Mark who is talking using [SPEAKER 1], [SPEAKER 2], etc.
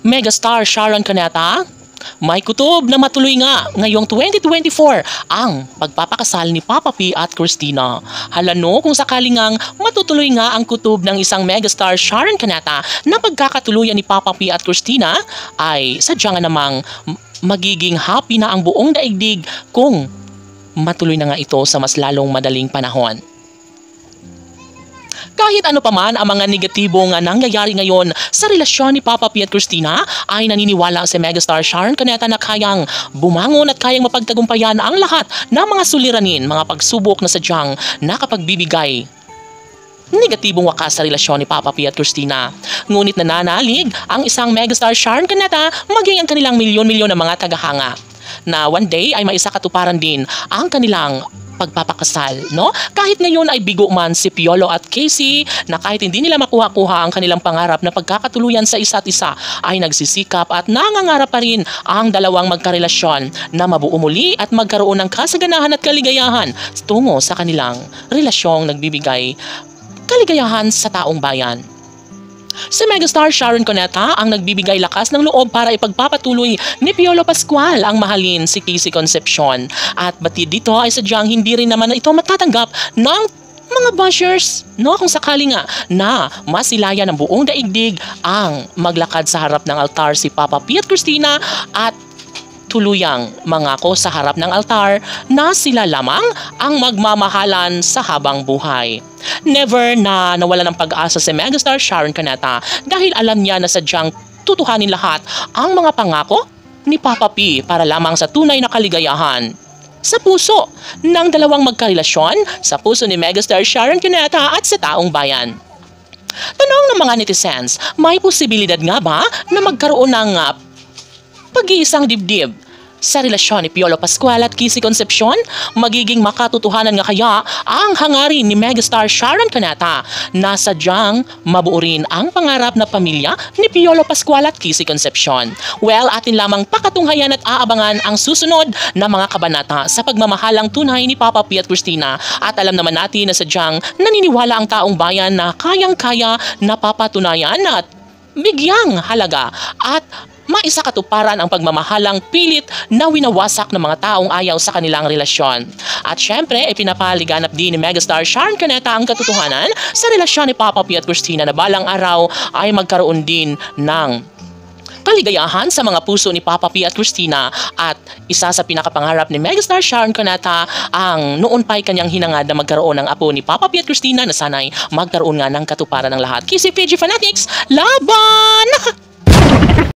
[SPEAKER 1] Megastar Sharon Cuneta, may kutob na matuloy nga ngayong 2024 ang pagpapakasal ni Papa P at Christina. Halano kung sakali ngang matutuloy nga ang kutob ng isang megastar Sharon Cuneta na pagkakatuluyan ni Papa P at Christina ay sadya nga namang magiging happy na ang buong daigdig kung matuloy na nga ito sa mas lalong madaling panahon. Kahit ano pa man ang mga negatibong nangyayari ngayon sa relasyon ni Papa P at Christina, ay naniniwala si megastar Sharon Cuneta na kayang bumangon at kayang mapagtagumpayan ang lahat ng mga suliranin, mga pagsubok na sadyang nakapagbibigay negatibong wakas sa relasyon ni Papa P at Christina. Ngunit nananalig ang isang megastar Sharon Cuneta maging ang kanilang milyon-milyon na mga tagahanga na one day ay maisakatuparan din ang kanilang pagpapakasal, no? Kahit ngayon ay bigo man si Piolo at Casey na kahit hindi nila makuha-kuha ang kanilang pangarap na pagkakatuluyan sa isa't isa, ay nagsisikap at nangangarap pa rin ang dalawang magkarelasyon na mabuo muli at magkaroon ng kasaganahan at kaligayahan tungo sa kanilang relasyong nagbibigay kaligayahan sa taong bayan. Si megastar Sharon Cuneta ang nagbibigay lakas ng loob para ipagpapatuloy ni Piolo Pascual ang mahalin si Casey Concepcion. At batid dito ay sadyang hindi rin naman ito matatanggap ng mga bashers, no? Kung sakali nga na masilayan ng buong daigdig ang maglakad sa harap ng altar si Papa P at Christina at tuluyang mangako sa harap ng altar na sila lamang ang magmamahalan sa habang buhay. Never na nawala ng pag-asa si megastar Sharon Cuneta dahil alam niya na sadyang tutuhanin lahat ang mga pangako ni Papa P para lamang sa tunay na kaligayahan sa puso ng dalawang magkarelasyon, sa puso ni megastar Sharon Cuneta at sa taong bayan. Tanong ng mga netizens, may posibilidad nga ba na magkaroon ng pag-iisang dibdib sa relasyon ni Piolo Pascual at Casey Concepcion? Magiging makatotohanan nga kaya ang hangarin ni megastar Sharon Cuneta na sadyang mabuo rin ang pangarap na pamilya ni Piolo Pascual at Casey Concepcion? Well, atin lamang pakatunghayan at aabangan ang susunod na mga kabanata sa pagmamahalang tunay ni Papa P at Christina. At alam naman natin na sadyang naniniwala ang taong bayan na kayang-kaya na papatunayan at bigyang halaga at maisakatuparan ang pagmamahalang pilit na winawasak ng mga taong ayaw sa kanilang relasyon. At syempre, ipinapaliganap din ni megastar Sharon Cuneta ang katotohanan sa relasyon ni Papa P at Christina na balang araw ay magkaroon din ng kaligayahan sa mga puso ni Papa P at Christina. At isa sa pinakapangarap ni megastar Sharon Cuneta ang noon pa'y kanyang hinangad na magkaroon ng apo ni Papa P at Christina na sana'y magkaroon nga ng katuparan ng lahat. KCPG Fanatics, laban!